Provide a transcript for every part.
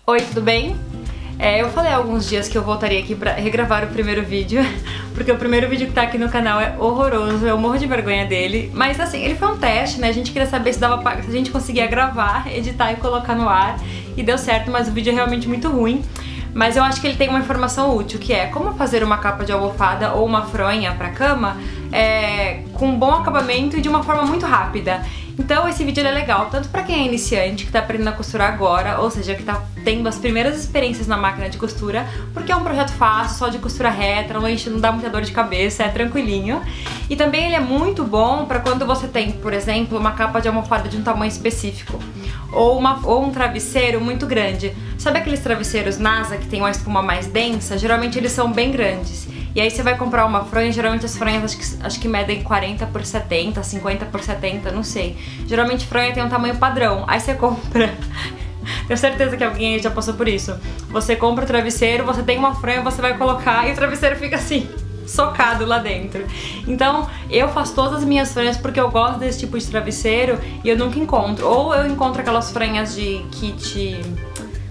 Oi, tudo bem? Eu falei há alguns dias que eu voltaria aqui pra regravar o primeiro vídeo, porque o primeiro vídeo que tá aqui no canal é horroroso, eu morro de vergonha dele. Mas assim, ele foi um teste, né? A gente queria saber se a gente conseguia gravar, editar e colocar no ar. E deu certo, mas o vídeo é realmente muito ruim. Mas eu acho que ele tem uma informação útil, que é como fazer uma capa de almofada ou uma fronha pra cama com bom acabamento e de uma forma muito rápida. Então esse vídeo é legal, tanto pra quem é iniciante, que tá aprendendo a costurar agora, ou seja, que tá tendo as primeiras experiências na máquina de costura, porque é um projeto fácil, só de costura reta, não dá muita dor de cabeça, é tranquilinho. E também ele é muito bom pra quando você tem, por exemplo, uma capa de almofada de um tamanho específico, ou um travesseiro muito grande. Sabe aqueles travesseiros NASA que tem uma espuma mais densa? Geralmente eles são bem grandes. E aí você vai comprar uma fronha, geralmente as fronhas acho que medem 40 por 70, 50 por 70, não sei. Geralmente fronha tem um tamanho padrão, aí você compra... Tenho certeza que alguém aí já passou por isso. Você compra o travesseiro, você tem uma fronha, você vai colocar e o travesseiro fica assim, socado lá dentro. Então eu faço todas as minhas fronhas porque eu gosto desse tipo de travesseiro e eu nunca encontro. Ou eu encontro aquelas fronhas de kit...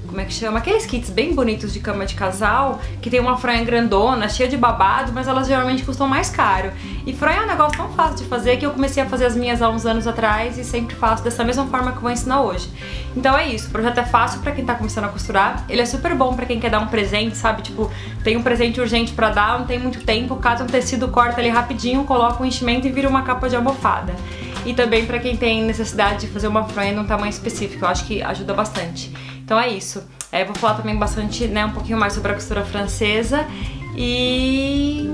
Como é que chama? Aqueles kits bem bonitos de cama de casal, que tem uma fronha grandona, cheia de babado, mas elas geralmente custam mais caro. E fronha é um negócio tão fácil de fazer que eu comecei a fazer as minhas há uns anos atrás e sempre faço dessa mesma forma que eu vou ensinar hoje. Então é isso, o projeto é fácil pra quem tá começando a costurar, ele é super bom pra quem quer dar um presente, sabe? Tipo, tem um presente urgente pra dar, não tem muito tempo, cata um tecido, corta ali rapidinho, coloca um enchimento e vira uma capa de almofada. E também pra quem tem necessidade de fazer uma fronha num tamanho específico, eu acho que ajuda bastante. Então é isso. Eu vou falar também bastante, né, um pouquinho mais sobre a costura francesa. E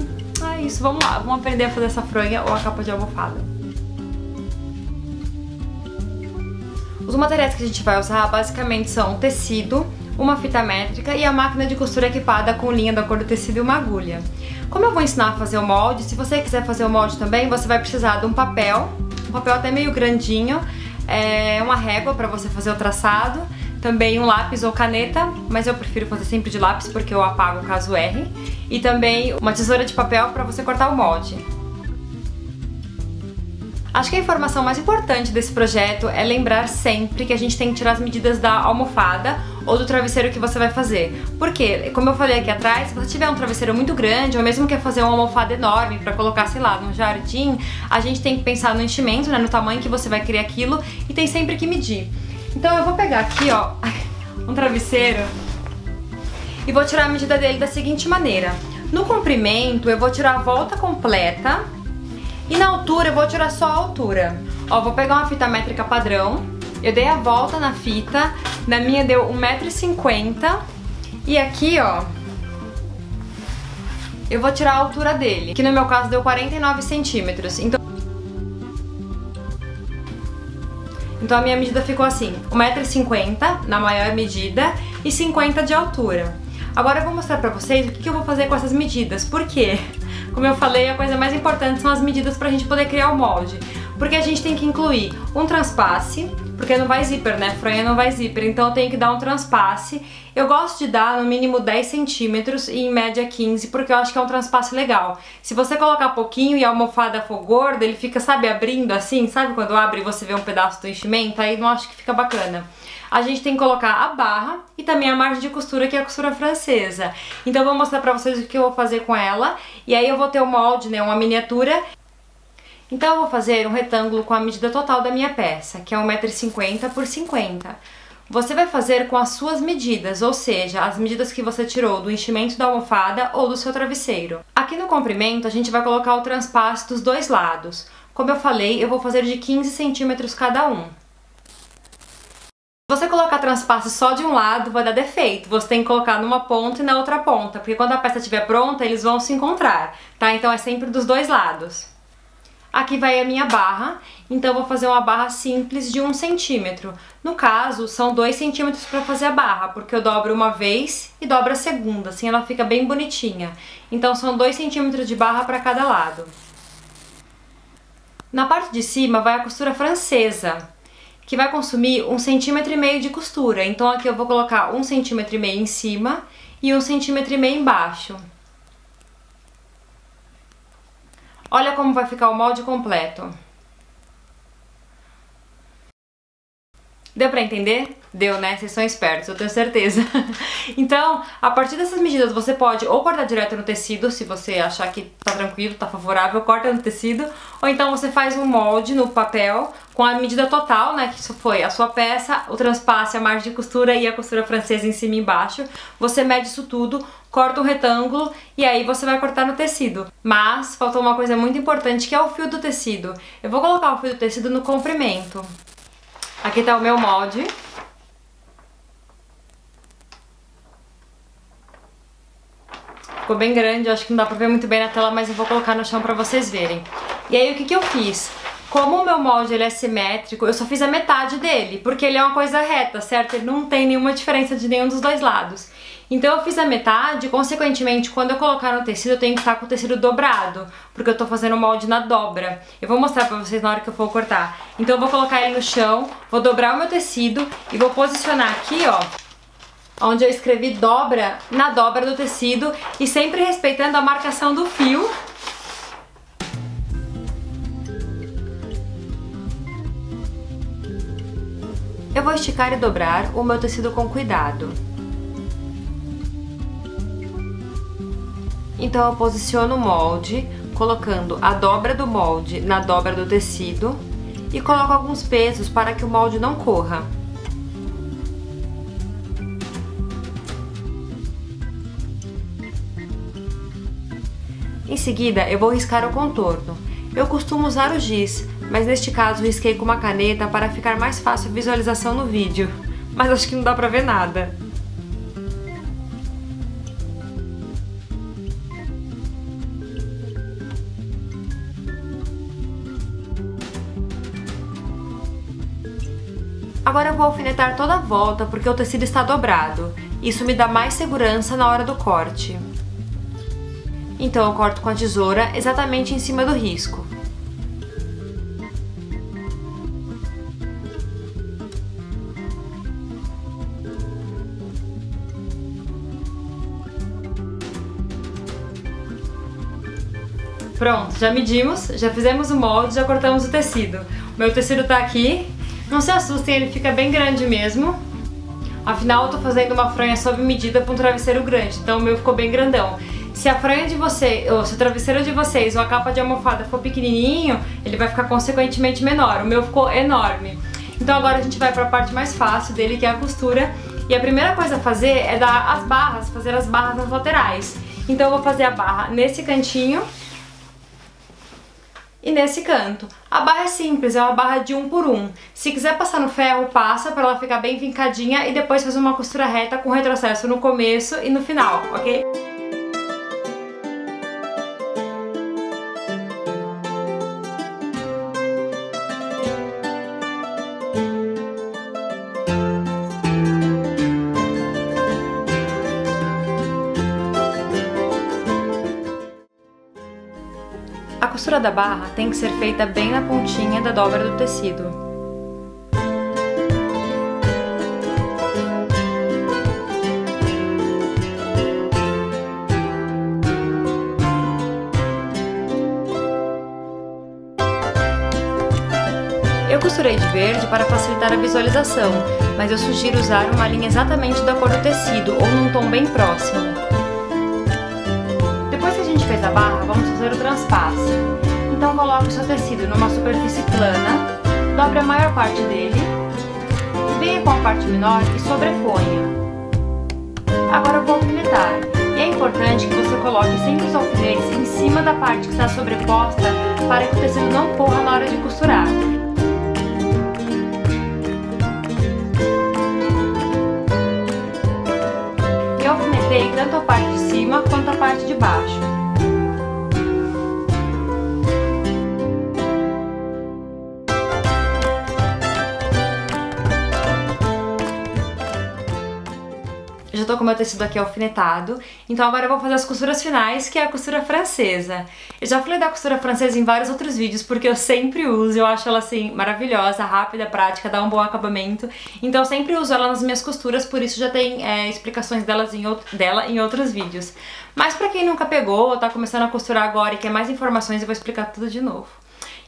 é isso, vamos lá, vamos aprender a fazer essa fronha ou a capa de almofada. Os materiais que a gente vai usar basicamente são tecido, uma fita métrica e a máquina de costura equipada com linha da cor do tecido e uma agulha. Como eu vou ensinar a fazer o molde, se você quiser fazer o molde também, você vai precisar de um papel até meio grandinho, uma régua para você fazer o traçado, também um lápis ou caneta, mas eu prefiro fazer sempre de lápis porque eu apago caso erre, e também uma tesoura de papel para você cortar o molde. Acho que a informação mais importante desse projeto é lembrar sempre que a gente tem que tirar as medidas da almofada ou do travesseiro que você vai fazer. Porque, como eu falei aqui atrás, se você tiver um travesseiro muito grande, ou mesmo quer fazer uma almofada enorme para colocar, sei lá, num jardim, a gente tem que pensar no enchimento, né, no tamanho que você vai querer aquilo, e tem sempre que medir. Então eu vou pegar aqui, ó, um travesseiro e vou tirar a medida dele da seguinte maneira. No comprimento eu vou tirar a volta completa e na altura eu vou tirar só a altura. Ó, vou pegar uma fita métrica padrão, eu dei a volta na fita, na minha deu 1,50 m e aqui, ó, eu vou tirar a altura dele, que no meu caso deu 49 centímetros. Então a minha medida ficou assim, 1,50 m na maior medida e 50 de altura. Agora eu vou mostrar pra vocês o que eu vou fazer com essas medidas. Por quê? Como eu falei, a coisa mais importante são as medidas pra gente poder criar o molde. Porque a gente tem que incluir um transpasse, porque não vai zíper, né? Fronha não vai zíper, então eu tenho que dar um transpasse. Eu gosto de dar no mínimo 10 centímetros e em média 15, porque eu acho que é um transpasse legal. Se você colocar pouquinho e a almofada for gorda, ele fica, sabe, abrindo assim, sabe quando abre e você vê um pedaço do enchimento? Aí não acho que fica bacana. A gente tem que colocar a barra e também a margem de costura, que é a costura francesa. Então eu vou mostrar pra vocês o que eu vou fazer com ela. E aí eu vou ter o molde, né, uma miniatura. Então eu vou fazer um retângulo com a medida total da minha peça, que é 1,50 m por 50 m. Você vai fazer com as suas medidas, ou seja, as medidas que você tirou do enchimento da almofada ou do seu travesseiro. Aqui no comprimento a gente vai colocar o transpasse dos dois lados. Como eu falei, eu vou fazer de 15 centímetros cada um. Se você colocar transpasse só de um lado, vai dar defeito. Você tem que colocar numa ponta e na outra ponta, porque quando a peça estiver pronta, eles vão se encontrar, tá? Então é sempre dos dois lados. Aqui vai a minha barra, então eu vou fazer uma barra simples de 1 centímetro. No caso, são 2 centímetros para fazer a barra, porque eu dobro uma vez e dobro a segunda, assim ela fica bem bonitinha. Então são 2 centímetros de barra para cada lado. Na parte de cima vai a costura francesa, que vai consumir 1,5 cm de costura. Então aqui eu vou colocar 1,5 cm em cima e 1,5 cm embaixo. Olha como vai ficar o molde completo. Deu pra entender? Deu, né? Vocês são espertos, eu tenho certeza. Então, a partir dessas medidas, você pode ou cortar direto no tecido, se você achar que tá tranquilo, tá favorável, corta no tecido. Ou então você faz um molde no papel com a medida total, né? Que isso foi a sua peça, o transpasse, a margem de costura e a costura francesa em cima e embaixo. Você mede isso tudo, corta um retângulo e aí você vai cortar no tecido. Mas faltou uma coisa muito importante, que é o fio do tecido. Eu vou colocar o fio do tecido no comprimento. Aqui tá o meu molde. Ficou bem grande, eu acho que não dá pra ver muito bem na tela, mas eu vou colocar no chão pra vocês verem. E aí o que eu fiz? Como o meu molde ele é simétrico, eu só fiz a metade dele, porque ele é uma coisa reta, certo? Ele não tem nenhuma diferença de nenhum dos dois lados. Então eu fiz a metade, consequentemente, quando eu colocar no tecido, eu tenho que estar com o tecido dobrado, porque eu tô fazendo o molde na dobra. Eu vou mostrar pra vocês na hora que eu for cortar. Então eu vou colocar ele no chão, vou dobrar o meu tecido e vou posicionar aqui, ó, onde eu escrevi dobra, na dobra do tecido e sempre respeitando a marcação do fio. Eu vou esticar e dobrar o meu tecido com cuidado. Então eu posiciono o molde, colocando a dobra do molde na dobra do tecido e coloco alguns pesos para que o molde não corra. Em seguida, eu vou riscar o contorno. Eu costumo usar o giz, mas neste caso risquei com uma caneta para ficar mais fácil a visualização no vídeo. Mas acho que não dá pra ver nada. Agora eu vou alfinetar toda a volta porque o tecido está dobrado. Isso me dá mais segurança na hora do corte. Então eu corto com a tesoura exatamente em cima do risco. Pronto, já medimos, já fizemos o molde, já cortamos o tecido. O meu tecido tá aqui. Não se assustem, ele fica bem grande mesmo. Afinal, eu tô fazendo uma fronha sob medida para um travesseiro grande, então o meu ficou bem grandão. Se a fronha de vocês, ou se o travesseiro de vocês ou a capa de almofada for pequenininho, ele vai ficar consequentemente menor. O meu ficou enorme. Então agora a gente vai para a parte mais fácil dele, que é a costura. E a primeira coisa a fazer é dar as barras, fazer as barras nas laterais. Então eu vou fazer a barra nesse cantinho e nesse canto. A barra é simples, é uma barra de 1 por 1. Se quiser passar no ferro, passa para ela ficar bem vincadinha e depois fazer uma costura reta com retrocesso no começo e no final, ok? A costura da barra tem que ser feita bem na pontinha da dobra do tecido. Eu costurei de verde para facilitar a visualização, mas eu sugiro usar uma linha exatamente da cor do tecido ou num tom bem próximo. Depois que a gente fez a barra, vamos fazer o transpasse. Então coloque o seu tecido numa superfície plana, dobre a maior parte dele, venha com a parte menor e sobreponha. Agora eu vou alfinetar. E é importante que você coloque sempre os alfinetes em cima da parte que está sobreposta para que o tecido não corra na hora de costurar. Eu alfinetei tanto a parte de cima quanto a parte de baixo. Eu já tô com o meu tecido aqui alfinetado, então agora eu vou fazer as costuras finais, que é a costura francesa. Eu já falei da costura francesa em vários outros vídeos, porque eu sempre uso, eu acho ela assim maravilhosa, rápida, prática, dá um bom acabamento. Então eu sempre uso ela nas minhas costuras, por isso já tem explicações dela em outros vídeos. Mas pra quem nunca pegou ou tá começando a costurar agora e quer mais informações, eu vou explicar tudo de novo.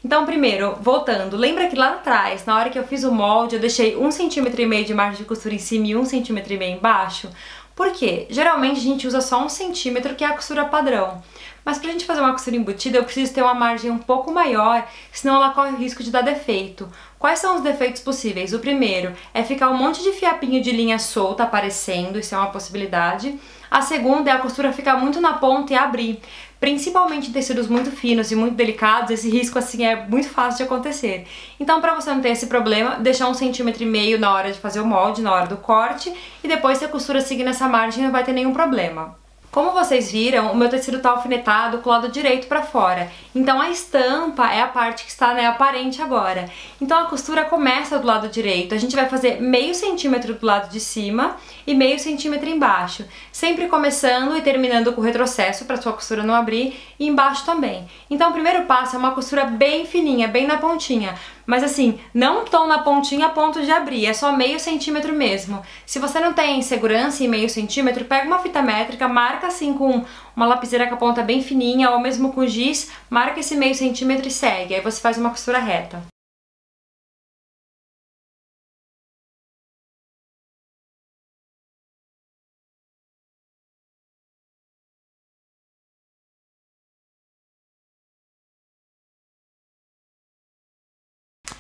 Então primeiro, voltando, lembra que lá atrás, na hora que eu fiz o molde, eu deixei 1,5 cm de margem de costura em cima e 1,5 cm embaixo? Por quê? Geralmente a gente usa só 1 cm, que é a costura padrão. Mas pra gente fazer uma costura embutida, eu preciso ter uma margem um pouco maior, senão ela corre o risco de dar defeito. Quais são os defeitos possíveis? O primeiro é ficar um monte de fiapinho de linha solta aparecendo, isso é uma possibilidade. A segunda é a costura ficar muito na ponta e abrir. Principalmente em tecidos muito finos e muito delicados, esse risco assim é muito fácil de acontecer. Então, para você não ter esse problema, deixar 1,5 cm na hora de fazer o molde, na hora do corte, e depois se a costura seguir nessa margem não vai ter nenhum problema. Como vocês viram, o meu tecido tá alfinetado com o lado direito para fora, então a estampa é a parte que está, né, aparente agora. Então a costura começa do lado direito, a gente vai fazer meio centímetro do lado de cima e meio centímetro embaixo, sempre começando e terminando com o retrocesso para sua costura não abrir, e embaixo também. Então o primeiro passo é uma costura bem fininha, bem na pontinha, mas assim, não tão na pontinha a ponto de abrir, é só meio centímetro mesmo. Se você não tem segurança em meio centímetro, pega uma fita métrica, marca assim com uma lapiseira com a ponta bem fininha ou mesmo com giz, marca esse meio centímetro e segue, aí você faz uma costura reta.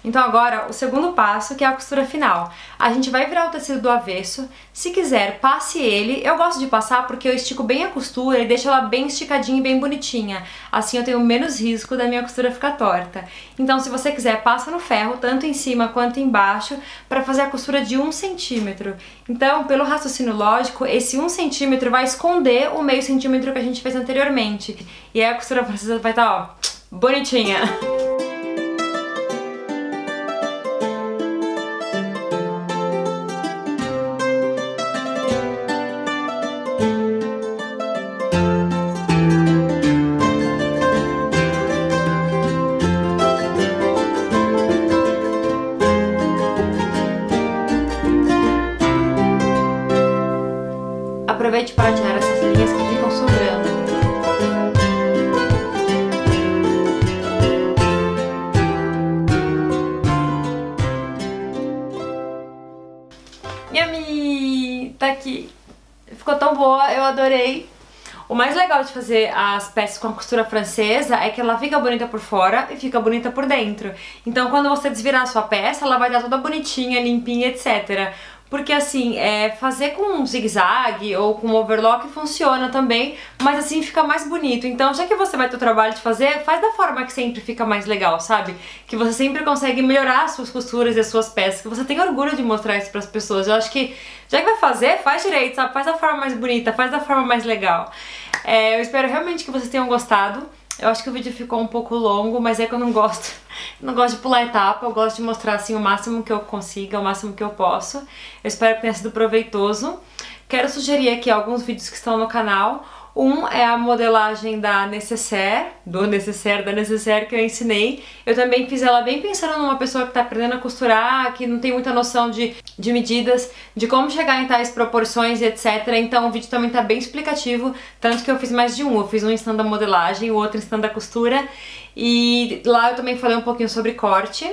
Então agora, o segundo passo, que é a costura final. A gente vai virar o tecido do avesso, se quiser, passe ele. Eu gosto de passar porque eu estico bem a costura e deixo ela bem esticadinha e bem bonitinha. Assim eu tenho menos risco da minha costura ficar torta. Então se você quiser, passa no ferro, tanto em cima quanto embaixo, para fazer a costura de 1 cm. Então, pelo raciocínio lógico, esse 1 cm vai esconder o meio centímetro que a gente fez anteriormente. E aí a costura francesa vai estar, ó, bonitinha. Aproveite para tirar essas linhas que ficam sobrando. Yami! Tá aqui. Ficou tão boa, eu adorei. O mais legal de fazer as peças com a costura francesa é que ela fica bonita por fora e fica bonita por dentro. Então quando você desvirar a sua peça, ela vai estar toda bonitinha, limpinha, etc. Porque assim, fazer com zigue-zague ou com overlock funciona também, mas assim fica mais bonito. Então já que você vai ter o trabalho de fazer, faz da forma que sempre fica mais legal, sabe? Que você sempre consegue melhorar as suas costuras e as suas peças, que você tem orgulho de mostrar isso pras pessoas. Eu acho que, já que vai fazer, faz direito, sabe? Faz da forma mais bonita, faz da forma mais legal. Eu espero realmente que vocês tenham gostado. Eu acho que o vídeo ficou um pouco longo, mas é que eu não gosto de pular etapa, eu gosto de mostrar assim o máximo que eu consiga, o máximo que eu posso. Eu espero que tenha sido proveitoso. Quero sugerir aqui alguns vídeos que estão no canal. Um é a modelagem da Necessaire, da Necessaire que eu ensinei. Eu também fiz ela bem pensando numa pessoa que tá aprendendo a costurar, que não tem muita noção de medidas, de como chegar em tais proporções e etc. Então o vídeo também tá bem explicativo, tanto que eu fiz mais de um. Eu fiz um ensinando a modelagem, o outro ensinando a costura. E lá eu também falei um pouquinho sobre corte.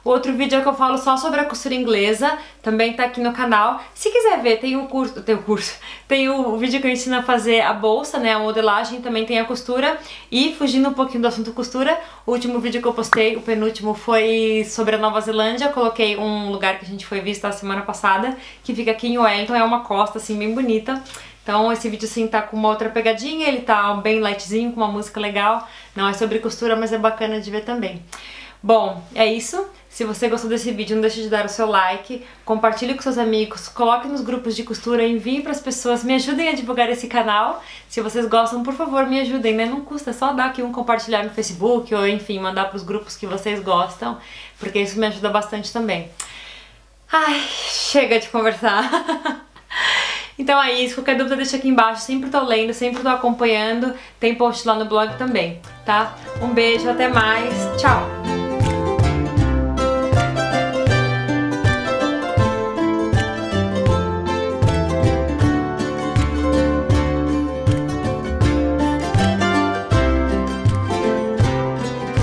O outro vídeo é que eu falo só sobre a costura inglesa, também tá aqui no canal. Se quiser ver, tem o vídeo que eu ensino a fazer a bolsa, né, a modelagem, também tem a costura. E fugindo um pouquinho do assunto costura, o último vídeo que eu postei, o penúltimo, foi sobre a Nova Zelândia. Eu coloquei um lugar que a gente foi visitar semana passada, que fica aqui em Wellington, é uma costa assim bem bonita. Então esse vídeo assim tá com uma outra pegadinha, ele tá bem lightzinho, com uma música legal. Não é sobre costura, mas é bacana de ver também. Bom, é isso. Se você gostou desse vídeo, não deixe de dar o seu like, compartilhe com seus amigos, coloque nos grupos de costura, envie para as pessoas, me ajudem a divulgar esse canal. Se vocês gostam, por favor, me ajudem, né? Não custa, é só dar aqui um compartilhar no Facebook ou, enfim, mandar para os grupos que vocês gostam, porque isso me ajuda bastante também. Ai, chega de conversar. Então é isso, qualquer dúvida deixa aqui embaixo, sempre tô lendo, sempre tô acompanhando, tem post lá no blog também, tá? Um beijo, até mais, tchau!